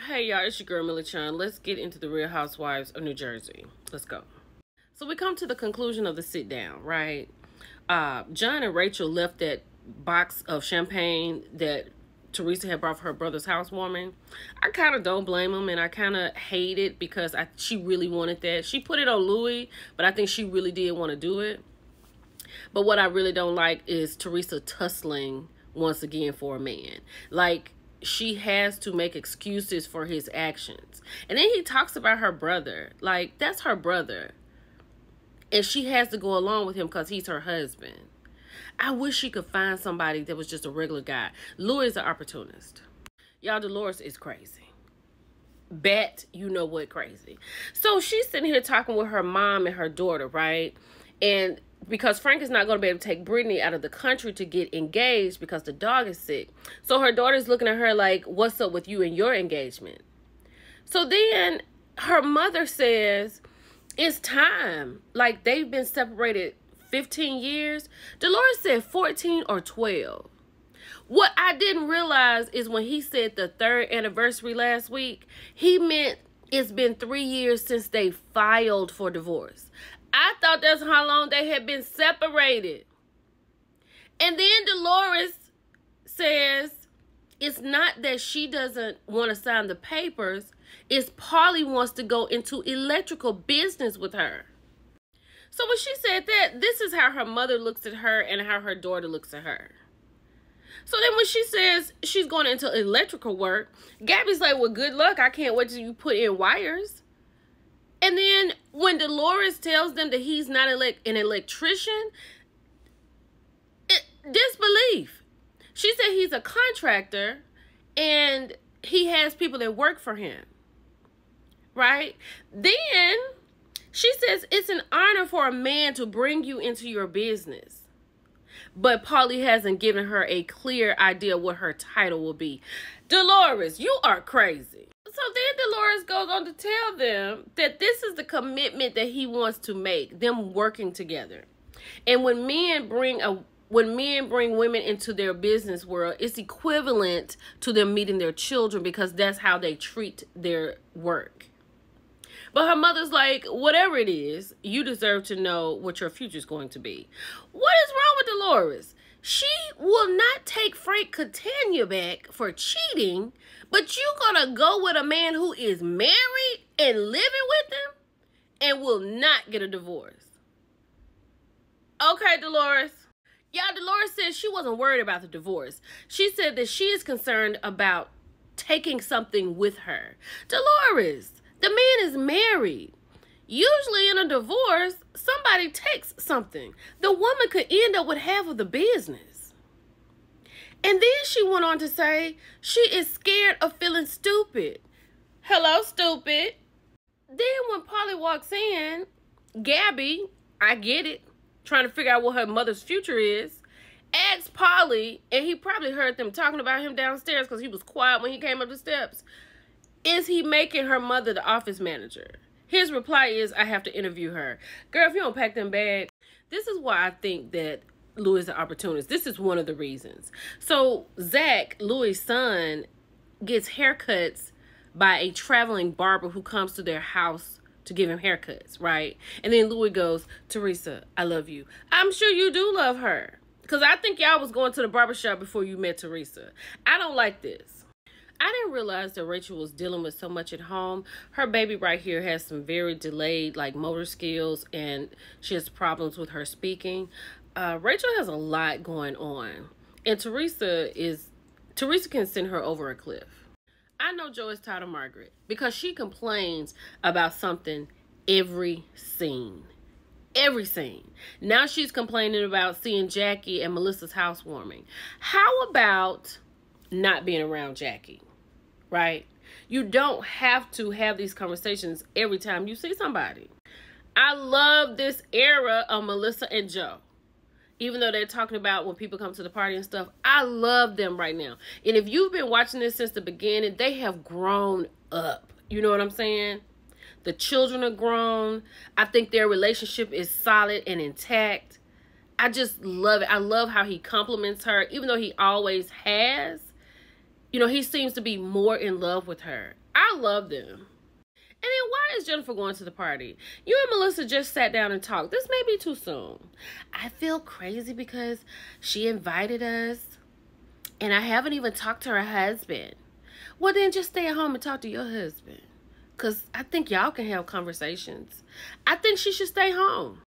Hey y'all, it's your girl Millie Chan. Let's get into the Real Housewives of New Jersey. Let's go. So we come to the conclusion of the sit down, right? John and Rachel left that box of champagne that Teresa had brought for her brother's housewarming. I kind of don't blame them, and I kind of hate it because she really wanted that. She put it on Louis, but I think she really did want to do it. But what I really don't like is Teresa tussling once again for a man. Like, she has to make excuses for his actions. And then he talks about her brother. Like, that's her brother. And she has to go along with him because he's her husband. I wish she could find somebody that was just a regular guy. Louis is an opportunist. Y'all, Dolores is crazy. Bet you know what crazy. So she's sitting here talking with her mom and her daughter, right? And because Frank is not going to be able to take Brittany out of the country to get engaged because the dog is sick. So her daughter's looking at her like, what's up with you and your engagement? So then her mother says, it's time. Like, they've been separated 15 years. Dolores said 14 or 12. What I didn't realize is when he said the 3rd anniversary last week, he meant it's been 3 years since they filed for divorce. I thought that's how long they had been separated. And then Dolores says it's not that she doesn't want to sign the papers. It's Polly wants to go into electrical business with her. So when she said that, this is how her mother looks at her and how her daughter looks at her. So then when she says she's going into electrical work, Gabby's like, well, good luck. I can't wait till you put in wires. And then when Dolores tells them that he's not an electrician, disbelief. She said he's a contractor and he has people that work for him. Right? Then she says it's an honor for a man to bring you into your business. But Polly hasn't given her a clear idea what her title will be. Dolores, you are crazy. So then Dolores goes on to tell them that this is the commitment that he wants to make, them working together. And when men bring women into their business world, it's equivalent to them meeting their children because that's how they treat their work. But her mother's like, whatever it is, you deserve to know what your future is going to be. What is wrong with Dolores? She will not take Frank Catania back for cheating, but you gonna go with a man who is married and living with him and will not get a divorce. Okay, Dolores. Yeah, Dolores said she wasn't worried about the divorce. She said that she is concerned about taking something with her. Dolores, the man is married. Usually in a divorce, somebody takes something. The woman could end up with half of the business. And then she went on to say she is scared of feeling stupid. Hello, stupid. Then when Polly walks in, Gabby, I get it, trying to figure out what her mother's future is, asks Polly, and he probably heard them talking about him downstairs because he was quiet when he came up the steps, is he making her mother the office manager? His reply is, I have to interview her. Girl, if you don't pack them bags. This is why I think that Louis is an opportunist. This is one of the reasons. So Zach, Louis' son, gets haircuts by a traveling barber who comes to their house to give him haircuts, right? And then Louis goes, Teresa, I love you. I'm sure you do love her. Because I think y'all was going to the barbershop before you met Teresa. I don't like this. I didn't realize that Rachel was dealing with so much at home. Her baby right here has some very delayed motor skills, and she has problems with her speaking. Rachel has a lot going on, and Teresa can send her over a cliff. I know Joe is tired of Margaret because she complains about something every scene. Every scene. Now she's complaining about seeing Jackie and Melissa's housewarming. How about not being around Jackie? Right? You don't have to have these conversations every time you see somebody. I love this era of Melissa and Joe. Even though they're talking about when people come to the party and stuff, I love them right now. And if you've been watching this since the beginning, they have grown up. You know what I'm saying? The children are grown. I think their relationship is solid and intact. I just love it. I love how he compliments her, even though he always has. You know, he seems to be more in love with her. I I love them. And then why is Jennifer going to the party? You and Melissa just sat down and talked. This may be too soon. I feel crazy because she invited us and I haven't even talked to her husband. Well, then just stay at home and talk to your husband. Because I think y'all can have conversations. I think she should stay home.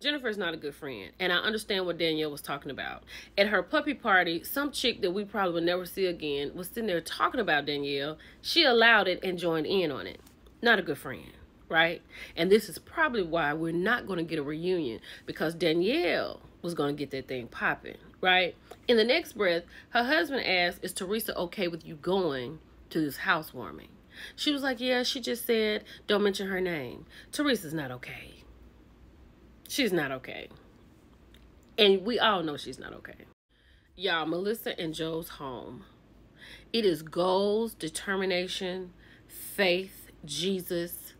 Jennifer's not a good friend, and I understand what Danielle was talking about. At her puppy party, some chick that we probably will never see again was sitting there talking about Danielle. She allowed it and joined in on it. Not a good friend, right? And this is probably why we're not going to get a reunion, because Danielle was going to get that thing popping, right? In the next breath, her husband asked, is Teresa okay with you going to this housewarming? She was like, yeah, she just said, don't mention her name. Teresa's not okay. She's not okay. And we all know she's not okay. Y'all, Melissa and Joe's home. It is goals, determination, faith, Jesus,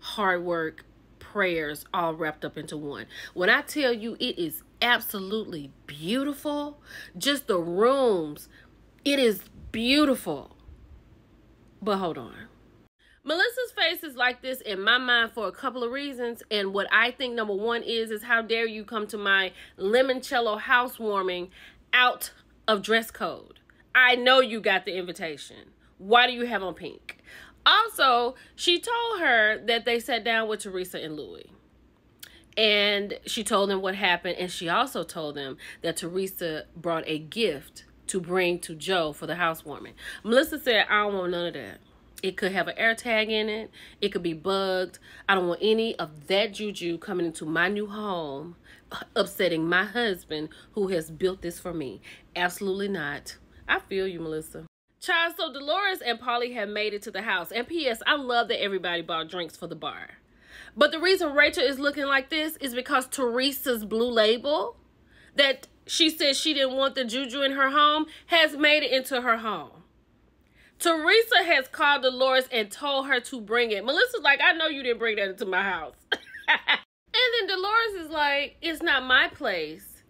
hard work, prayers, all wrapped up into one. When I tell you it is absolutely beautiful, just the rooms, it is beautiful. But hold on. Melissa's face is like this in my mind for a couple of reasons. And what I think number one is how dare you come to my limoncello housewarming out of dress code. I know you got the invitation. Why do you have on pink? Also, she told her that they sat down with Teresa and Louie. And she told them what happened. And she also told them that Teresa brought a gift to bring to Joe for the housewarming. Melissa said, I don't want none of that. It could have an air tag in it. It could be bugged. I don't want any of that juju coming into my new home, upsetting my husband who has built this for me. Absolutely not. I feel you, Melissa. Child, so Dolores and Paulie have made it to the house. And P.S., I love that everybody bought drinks for the bar. But the reason Rachel is looking like this is because Teresa's Blue Label, that she said she didn't want the juju in her home, has made it into her home. Teresa has called Dolores and told her to bring it. Melissa's like, I know you didn't bring that into my house. And then Dolores is like, it's not my place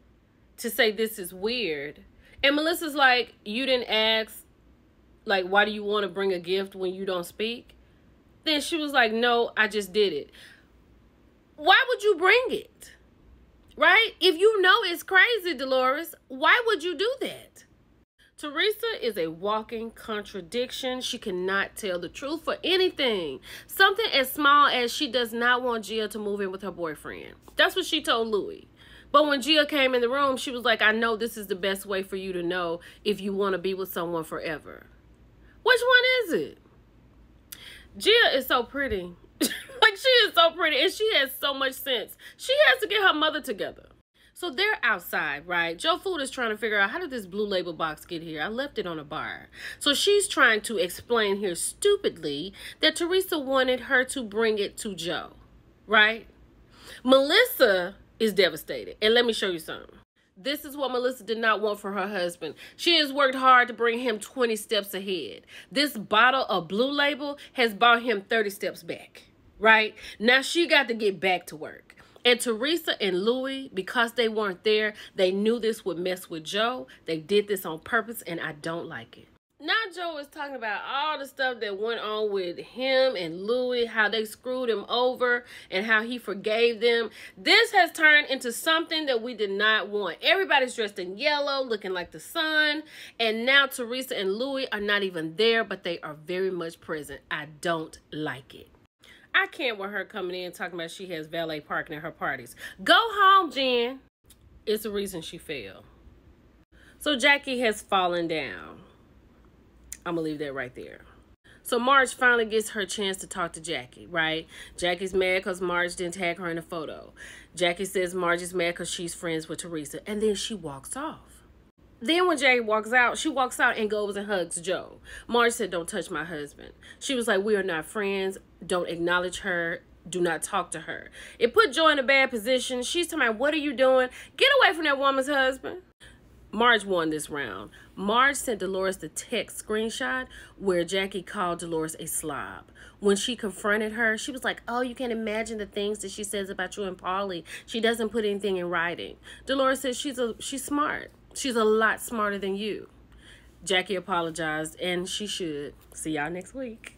to say this is weird. And Melissa's like, you didn't ask, like, why do you want to bring a gift when you don't speak? Then she was like, no, I just did it. Why would you bring it? Right? If you know it's crazy, Dolores, why would you do that? Teresa is a walking contradiction. She cannot tell the truth for anything. Something as small as she does not want Gia to move in with her boyfriend. That's what she told Louie. But when Gia came in the room, she was like, I know this is the best way for you to know if you want to be with someone forever. Which one is it? Gia is so pretty. Like, she is so pretty, and she has so much sense. She has to get her mother together. So they're outside, right? Joe Food is trying to figure out, how did this Blue Label box get here? I left it on a bar. So she's trying to explain here stupidly that Teresa wanted her to bring it to Joe, right? Melissa is devastated. And let me show you something. This is what Melissa did not want for her husband. She has worked hard to bring him 20 steps ahead. This bottle of Blue Label has brought him 30 steps back, right? Now she got to get back to work. And Teresa and Louie, because they weren't there, they knew this would mess with Joe. They did this on purpose, and I don't like it. Now Joe is talking about all the stuff that went on with him and Louie, how they screwed him over and how he forgave them. This has turned into something that we did not want. Everybody's dressed in yellow, looking like the sun. And now Teresa and Louie are not even there, but they are very much present. I don't like it. I can't with her coming in talking about she has valet parking at her parties. Go home, Jen. It's the reason she fell. So Jackie has fallen down. I'm going to leave that right there. So Marge finally gets her chance to talk to Jackie, right? Jackie's mad because Marge didn't tag her in the photo. Jackie says Marge is mad because she's friends with Teresa. And then she walks off. Then when Jackie walks out, she walks out and goes and hugs Joe. Marge said, don't touch my husband. She was like, we are not friends. Don't acknowledge her. Do not talk to her. It put Joe in a bad position. She's talking about, what are you doing? Get away from that woman's husband. Marge won this round. Marge sent Dolores the text screenshot where Jackie called Dolores a slob. When she confronted her, she was like, oh, you can't imagine the things that she says about you and Paulie. She doesn't put anything in writing. Dolores says she's smart. She's a lot smarter than you. Jackie apologized, and she should. See y'all next week.